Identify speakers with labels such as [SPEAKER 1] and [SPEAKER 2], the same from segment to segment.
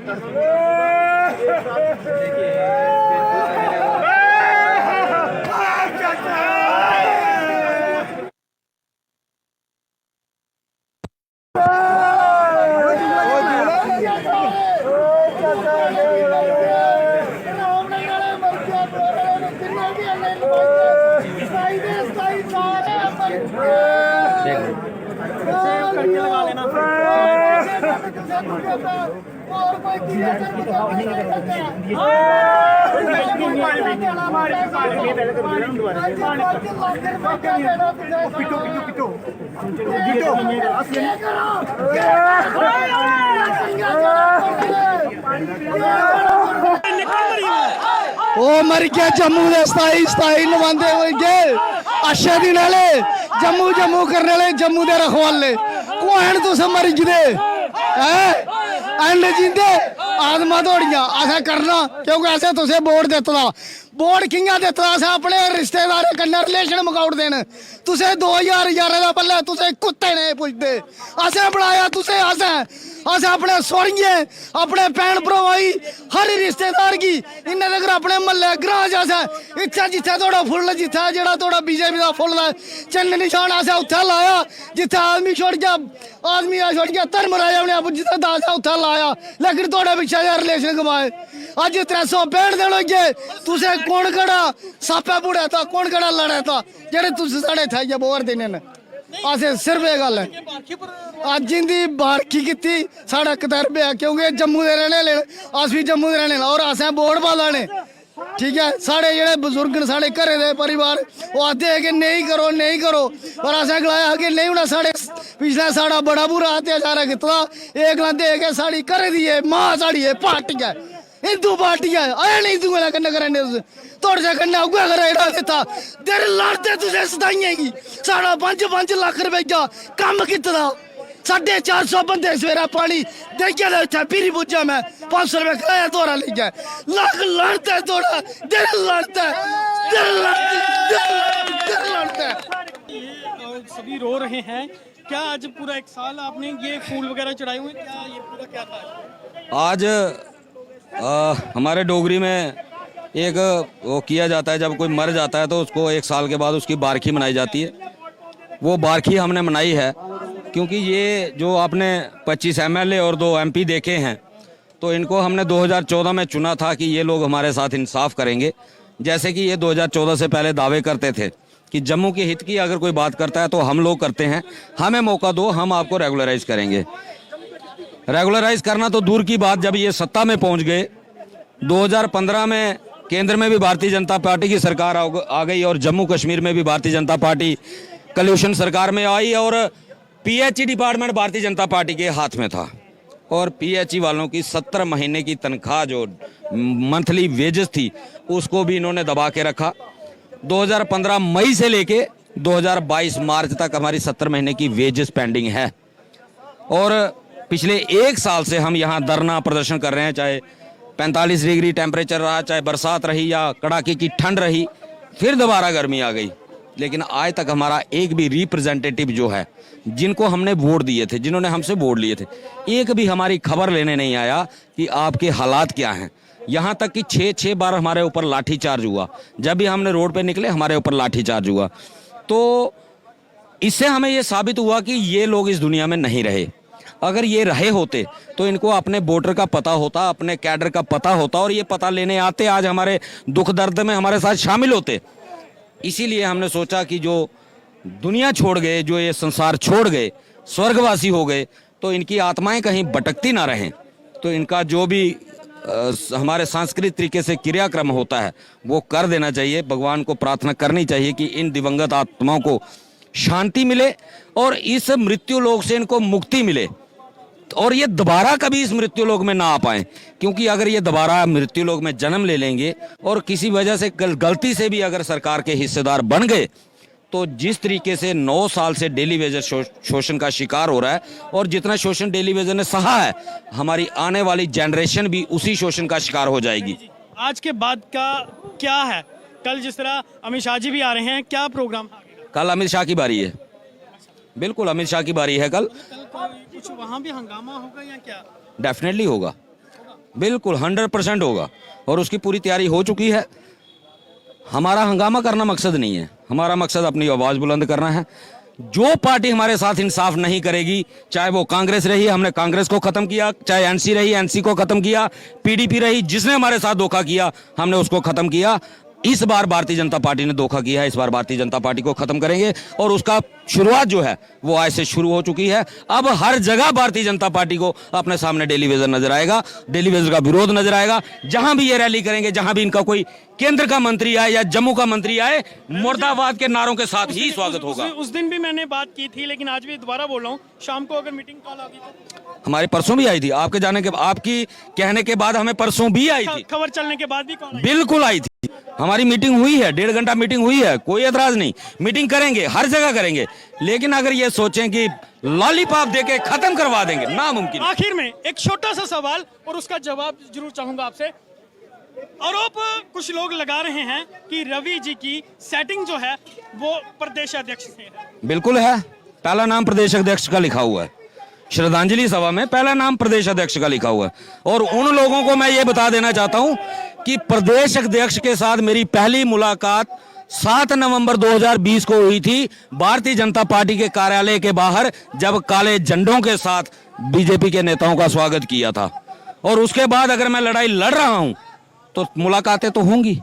[SPEAKER 1] ਉਹ ਮਰ ਗਿਆ जम्मू ਦੇ 27 ਨਵਾਂਦੇ ਹੋਏ ਅੱਛੇ ਦਿਨ ਵਾਲੇ जम्मू करने वाले जम्मू दे रखवाले कोहन तुस मर गए एंड जिंदे आदमा दौड़ियां असें करना क्योंकि असें तुसें वोट दित्ता वोट कि'यां दित्ता असें अपने रिश्तेदारें कन्नै रिलेशन मकाउड़ देन तुसें 2011 दा पल्ले तुसें कुत्ते ने पुछदे असें बनाया तुसें असें अपने सोहरिये अपने भैन भ्रावाई हर रिश्तेदार गी इन्ने तगर अपने म्हल्ले ग्रां च असें इत्थै जित्थै थोड़ा फुल्ल जित्थै जेह्ड़ा थोड़ा बीजेपी दा फुल्ल दा चिन्ह निशान असें उत्थै लाया जित्थै आदमी छोड़ गया धर्मराज उ'नें जित्थै दास उत्थै लाया लेकिन थोड़े पिच्छे यार रिलेशन कमाए अज 365 दिन होई गए तुसें कौन कड़ा सापे बुड़े था कौन कड़ा लड़े था जेह्ड़े तुस साढ़े इत्थै आइयै बोर देने न असें सिर्फ एह् गल्ल है अज इंदी बारखी कीती साढ़ा कतरबे है क्योंकि जम्मू दे रहने आह्ले अस भी जम्मू दे रहने आह्ले और असें वोट पा लैने ठीक है साढ़े जेह्ड़े बजुर्ग न साढ़े घरे दे परिवार ओह् आखदे कि नहीं करो पर असें गलाया कि नहीं हून साढ़े पिछले साढ़ा बड़ा बुरा अत्याचार कीता एह् गलांदे कि साढ़ी घरे दी मां साढ़ी पार्टी है हिंदू पार्टी है अजें नहीं हिंदुएं कन्नै कराने तुस थोड़े कन्नै उ'ऐ करा जेह्ड़ा कीता दिल लड़दे तुसें सदाइयें गी साढ़ा 5 लाख रपेआ कम्म कीते दा 450 बंदे सवेरे पानी देइयै ते उत्थै फिरी पुज्जा मैं 500 रुपये कराया तोरा लेइयै लक्ख लड़दा थोड़ा दिल लड़दा
[SPEAKER 2] सभी रो रहे हैं क्या आज पूरा 1 साल आपने ये फूल वगैरह चढ़ाए हुए क्या ये पूरा क्या था
[SPEAKER 3] आज हमारे डोगरी में एक वो किया जाता है जब कोई मर जाता है तो उसको 1 साल के बाद उसकी बारखी मनाई जाती है वो बारखी हमने मनाई है क्योंकि ये जो आपने 25 MLA और 2 MP देखे हैं तो इनको हमने 2014 में चुना था कि ये लोग हमारे साथ इंसाफ करेंगे जैसे कि ये 2014 से पहले दावे करते थे कि जम्मू के हित की अगर कोई बात करता है तो हम लोग करते हैं हमें मौका दो हम आपको रेगुलराइज करेंगे। रेगुलराइज करना तो दूर की बात जब ये सत्ता में पहुंच गए 2015 में केंद्र में भी भारतीय जनता पार्टी की सरकार आ गई और जम्मू कश्मीर में भी भारतीय जनता पार्टी कल्यूशन सरकार में आई और PHE department Bharatiya Janata party के हाथ में था और PHE वालों की 17 महीने की तनख्वाह जो मंथली वेजेस थी उसको भी इन्होंने दबा के रखा। 2015 मई से लेके 2022 मार्च तक हमारी 70 महीने की वेजेस पेंडिंग है और पिछले 1 साल से हम यहाँ धरना प्रदर्शन कर रहे हैं चाहे 45 डिग्री टेम्परेचर रहा चाहे बरसात रही या कड़ाके की ठंड रही फिर दोबारा गर्मी आ गई लेकिन आज तक हमारा एक भी रिप्रेजेंटेटिव जो है जिनको हमने वोट दिए थे जिन्होंने हमसे वोट लिए थे एक भी हमारी खबर लेने नहीं आया कि आपके हालात क्या हैं। यहाँ तक कि 6 बार हमारे ऊपर लाठीचार्ज हुआ जब भी हमने रोड पे निकले हमारे ऊपर लाठीचार्ज हुआ तो इससे हमें ये साबित हुआ कि ये लोग इस दुनिया में नहीं रहे। अगर ये रहे होते तो इनको अपने वोटर का पता होता अपने कैडर का पता होता और ये पता लेने आते आज हमारे दुख दर्द में हमारे साथ शामिल होते। इसीलिए हमने सोचा कि जो दुनिया छोड़ गए जो ये संसार छोड़ गए स्वर्गवासी हो गए तो इनकी आत्माएं कहीं भटकती ना रहें तो इनका जो भी हमारे सांस्कृतिक तरीके से क्रियाक्रम होता है वो कर देना चाहिए। भगवान को प्रार्थना करनी चाहिए कि इन दिवंगत आत्माओं को शांति मिले और इस मृत्यु लोक से इनको मुक्ति मिले और ये दोबारा कभी इस मृत्यु लोक में ना आ पाए क्योंकि अगर ये दोबारा मृत्यु लोक में जन्म ले लेंगे और किसी वजह से गलती से भी अगर सरकार के हिस्सेदार बन गए तो जिस तरीके से 9 साल से डेली वेजर शोषण का शिकार हो रहा है और जितना शोषण डेली वेजर ने सहा है हमारी आने वाली जनरेशन भी उसी शोषण का शिकार हो जाएगी।
[SPEAKER 2] आज के बाद का क्या है कल जिस तरह अमित शाह जी भी आ रहे हैं क्या प्रोग्राम?
[SPEAKER 3] कल अमित शाह की बारी है बिल्कुल अमित शाह की बारी है कल
[SPEAKER 2] कुछ वहाँ भी हंगामा होगा या क्या?
[SPEAKER 3] डेफिनेटली होगा बिल्कुल 100% होगा और उसकी पूरी तैयारी हो चुकी है। हमारा हंगामा करना मकसद नहीं है, हमारा मकसद अपनी आवाज़ बुलंद करना है। जो पार्टी हमारे साथ इंसाफ नहीं करेगी, चाहे वो कांग्रेस रही, हमने कांग्रेस को खत्म किया, चाहे एनसी रही, एनसी को खत्म किया, पीडीपी रही, जिसने हमारे साथ धोखा किया हमने उसको खत्म किया। इस बार भारतीय जनता पार्टी ने धोखा किया है, इस बार भारतीय जनता पार्टी को खत्म करेंगे और उसका शुरुआत जो है वो आज से शुरू हो चुकी है। अब हर जगह भारतीय जनता पार्टी को अपने सामने डेली वेजर नजर आएगा, डेली वेजर का विरोध नजर आएगा। जहां भी ये रैली करेंगे, जहां भी इनका कोई केंद्र का मंत्री आए या जम्मू का मंत्री आए, मुर्दाबाद के नारों के साथ ही स्वागत होगा।
[SPEAKER 2] उस दिन भी मैंने बात की थी, लेकिन आज भी दोबारा बोल रहा हूँ, शाम को अगर मीटिंग कॉल आ गई तो।
[SPEAKER 3] हमारी परसों भी आई थी, आपके जाने के, आपकी कहने के बाद हमें परसों भी आई थी,
[SPEAKER 2] खबर चलने के बाद भी कॉल आई।
[SPEAKER 3] बिल्कुल आई थी। हमारी मीटिंग हुई है, 1.5 घंटा मीटिंग हुई है, कोई एतराज नहीं। मीटिंग करेंगे, हर जगह करेंगे, लेकिन अगर ये सोचें कि लॉलीपॉप देके खत्म करवा देंगे, नामुमकिन।
[SPEAKER 2] आखिर में एक छोटा सा सवाल और उसका जवाब जरूर चाहूंगा आपसे। आरोप कुछ लोग लगा रहे हैं कि रवि जी की सेटिंग जो है वो प्रदेश अध्यक्ष से है।
[SPEAKER 3] बिल्कुल है, पहला नाम प्रदेश अध्यक्ष का लिखा हुआ है, श्रद्धांजलि सभा में पहला नाम प्रदेश अध्यक्ष का लिखा हुआ है। और उन लोगों को मैं ये बता देना चाहता हूं कि प्रदेश अध्यक्ष के साथ मेरी पहली मुलाकात 7 नवंबर 2020 को हुई थी, भारतीय जनता पार्टी के कार्यालय के बाहर, जब काले झंडों के साथ बीजेपी के नेताओं का स्वागत किया था। और उसके बाद अगर मैं लड़ाई लड़ रहा हूं तो मुलाकातें तो होंगी।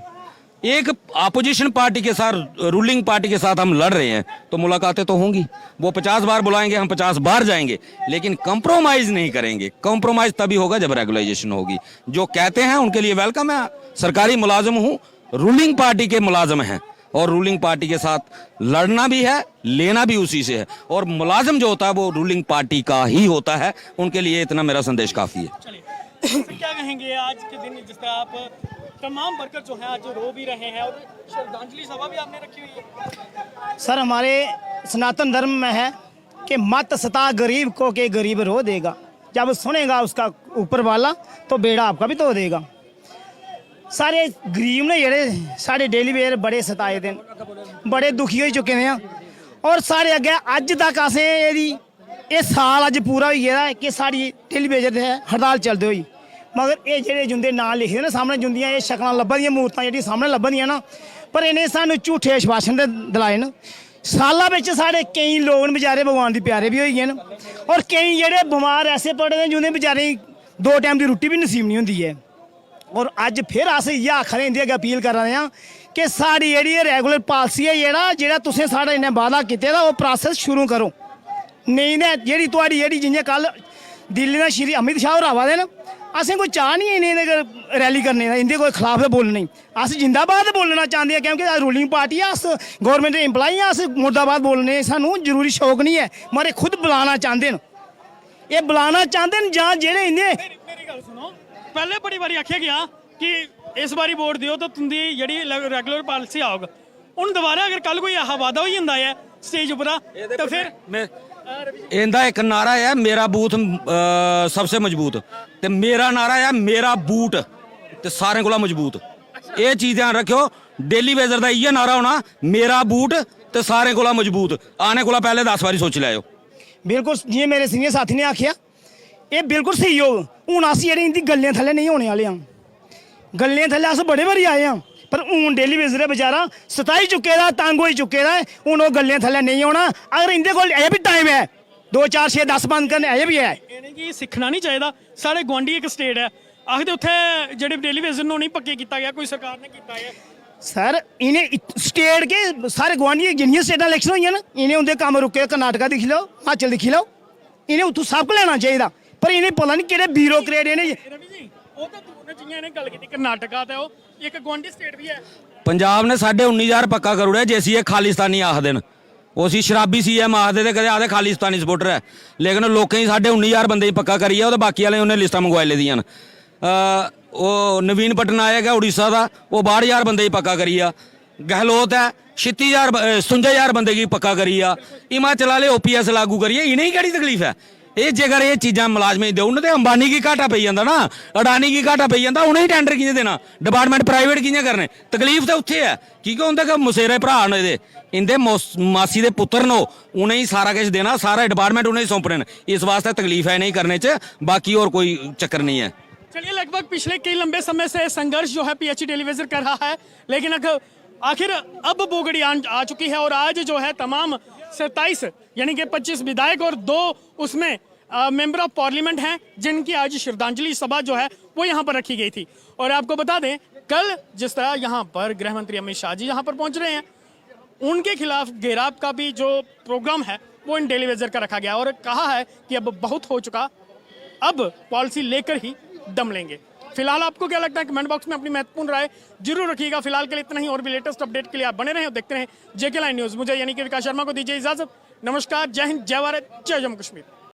[SPEAKER 3] एक अपोजिशन पार्टी के साथ, रूलिंग पार्टी के साथ हम लड़ रहे हैं तो मुलाकातें तो होंगी। वो 50 बार बुलाएंगे, हम 50 बार जाएंगे, लेकिन कंप्रोमाइज नहीं करेंगे। कंप्रोमाइज तभी होगा जब रेगुलाइजेशन होगी। जो कहते हैं उनके लिए वेलकम है। सरकारी मुलाजिम हूं, रूलिंग पार्टी के मुलाजिम हैं, और रूलिंग पार्टी के साथ लड़ना भी है, लेना भी उसी से है। और मुलाजिम जो होता है वो रूलिंग पार्टी का ही होता है। उनके लिए इतना मेरा संदेश काफी है।
[SPEAKER 2] चलिए, क्या कहेंगे आज के दिन, जिस तरह आप तमाम वर्कर जो हैं आज रो भी रहे हैं, और श्रद्धांजलि सभा भी आपने रखी हुई है।
[SPEAKER 1] सर, हमारे सनातन धर्म में है कि मत सता गरीब को के गरीब रो देगा, जब सुनेगा उसका ऊपर वाला तो बेड़ा आपका भी धो देगा। सारे गरीब ने जेह्ड़े साढ़े डेली वेयर बड़े सताए दे, बड़े दुखी हो चुके हैं। और साढ़े अग्गें अज तक असें एह् साल अज पूरा होई गेदा कि साढ़ी डेली वेयर ते हड़ताल चलदे होई, मगर ये जेह्ड़े जुंदे नां लिखे ना सामने, जुंदियां ये शक्लां लब्भा दियां, मूर्तां जेह्ड़ियां सामने लब्भा दियां ना, पर इन्हें सानूं झूठे आश्वासन दे दिलाए न। साला बिच साढ़े केईं लोग न बेचारे भगवान दे प्यारे भी होई गे न, और केईं जेह्ड़े बमार ऐसे पड़े ने जिन्हें बेचारे 2 टाइम दी रुट्टी भी नसीब नहीं होंदी है। और अज फिर अस इ'यै आखा दे, इंदे अग्गें अपील करा दे आं कि साढ़ी जेह्ड़ी रेगुलर पालसी है, जेह्ड़ा तुसें साढ़ा इन्ने वादा कीते दा, ओह् प्रोसेस शुरू करो। नेईं ते जेह्ड़ी तुहाड़ी जेह्ड़ी जि'यां कल दिल्ली दा श्री अमित शाह होर आवा दे न, असें कोई चाह् नहीं इन्हें रैली करने दा, इंदे कोई खिलाफ बोलने। अस जिंदाबाद बोलना चाहते हैं, क्योंकि रूलिंग पार्टी है, अस गौरमेंट एम्पलाई हैं, अस मुर्दाबाद बोलने सानू जरूरी शौक नहीं है, मगर खुद बुलाना चाहते हैं। ये बुलाना चाहते हैं जां जेह्ड़े इन्हें।
[SPEAKER 2] मेरी गल सुनो, पहले बड़ी बारी आख्या गया कि इस बारी वोट दियो तो तुंदी जेह्ड़ी रेगुलर पॉलिसी आओग। हुण दोबारा अगर कल कोई ऐसा वादा होई जंदा है स्टेज उप्परा तो फिर
[SPEAKER 3] इंदा एक नारा है, मेरा बूथ सबसे मजबूत, ते मेरा नारा है मेरा बूट ते सारे कोला मजबूत। ये चीज ध्यान रखियो, डेली वेजर दा इ'यै नारा होना, मेरा बूट ते सारे कोला मजबूत। आने कोला पहले 10 बारी सोच लैओ।
[SPEAKER 1] बिल्कुल जि'यां मेरे सीनियर साथी ने आखिया, ये बिल्कुल सही हो। हूँ अस जेह्ड़े इंदी गल्लें थल्ले नहीं होने आह्ले आं, गल्लें थल्ले अस बड़े बारी आए आं, पर हूँ डेली वेजर बेचारा सताई चुके दा, तंग होई चुके दा, हूँ ओह् गल्लें थल्ले नहीं होना। अगर इंदे कोल अजें भी टाइम है, 2 4 6 10 बंद करने अजें भी है।
[SPEAKER 2] इ'नेंगी सिक्खना नहीं चाहिदा। साढ़े गुआंढी एक स्टेट है, आखदे उत्थे जेह्ड़े डेली वेजर नूं नहीं पक्के कीता गया, कोई सरकार ने कीता है।
[SPEAKER 1] सर इन्हें स्टेट के सारे गुआंढी जिन्नियां स्टेटां इलेक्शन होई ना, इन्हें उंदे कम्म रुके, कर्नाटका दिक्खी लो, हिमाचल दिक्खी लो, इन्हें उत्थों सब लेना चाहिए। पर इन्हें पता नहीं केह्ड़े ब्यूरोक्रेट इन्हें।
[SPEAKER 2] रवि जी, वो तो दूर ने, जि'यां इन्हें गल कीती कर्नाटका ते ओह एक गुआंढी स्टेट भी है।
[SPEAKER 3] पंजाब ने 19,500 पक्का करी ओड़ेआ, जिसी खालिस्तानी आखदे न। उसी शराबी CM आखदे ते कदे आखदे खालिस्तानी सपोर्टर है, लेकिन लोकें 19,500 बंदे पक्का करियै ते बाकी आह्ले उन्हें लिस्टां मंगवाई लेदियां न। वो नवीन पटनायक है उड़ीसा का, वो 62,000 बंदे पक्का करिया। गहलोत है 57,000 बंदे की पक्का करिया। हिमाचल वाले OPS लागू करिए, इन्हें केड़ी तकलीफ है? ये जेकर ये चीज़ां मुलाजमें देउन ते अंबानी की घाटा पई जांदा ना, अडानी की घाटा पई जांदा, उन्हें टेंडर कि'यां देना, डिपार्टमेंट प्राइवेट कि'यां करने? तकलीफ तो उत्थे है, क्योंकि उंदे मुसेरे भरा न, इंदे मासी दे पुत्र न, उन्हें ही सारा किश देना, सारा डिपार्टमेंट उन्हें सौंपने। इस वास्ते तकलीफ है नहीं करने च, बाकी और कोई चक्कर नहीं है।
[SPEAKER 2] चलिए, लगभग पिछले कई लंबे समय से संघर्ष जो है पीएचई टेलीविजन कर रहा है, लेकिन आखिर अब वो घड़ी आ चुकी है और आज जो है तमाम 27 यानी कि 25 विधायक और 2 उसमें मेंबर ऑफ पार्लियामेंट हैं जिनकी आज श्रद्धांजलि सभा जो है वो यहाँ पर रखी गई थी। और आपको बता दें, कल जिस तरह यहाँ पर गृह मंत्री अमित शाह जी यहाँ पर पहुंच रहे हैं, उनके खिलाफ घेराव का भी जो प्रोग्राम है वो इन टेलीविजन का रखा गया और कहा है कि अब बहुत हो चुका, अब पॉलिसी लेकर ही दम लेंगे। फिलहाल आपको क्या लगता है, कमेंट बॉक्स में अपनी महत्वपूर्ण राय जरूर रखिएगा। फिलहाल के लिए इतना ही, और भी लेटेस्ट अपडेट के लिए आप बने रहें और देखते रहें JK लाइन न्यूज। मुझे यानी कि विकास शर्मा को दीजिए इजाजत। नमस्कार, जय हिंद, जय भारत, जय जम्मू कश्मीर।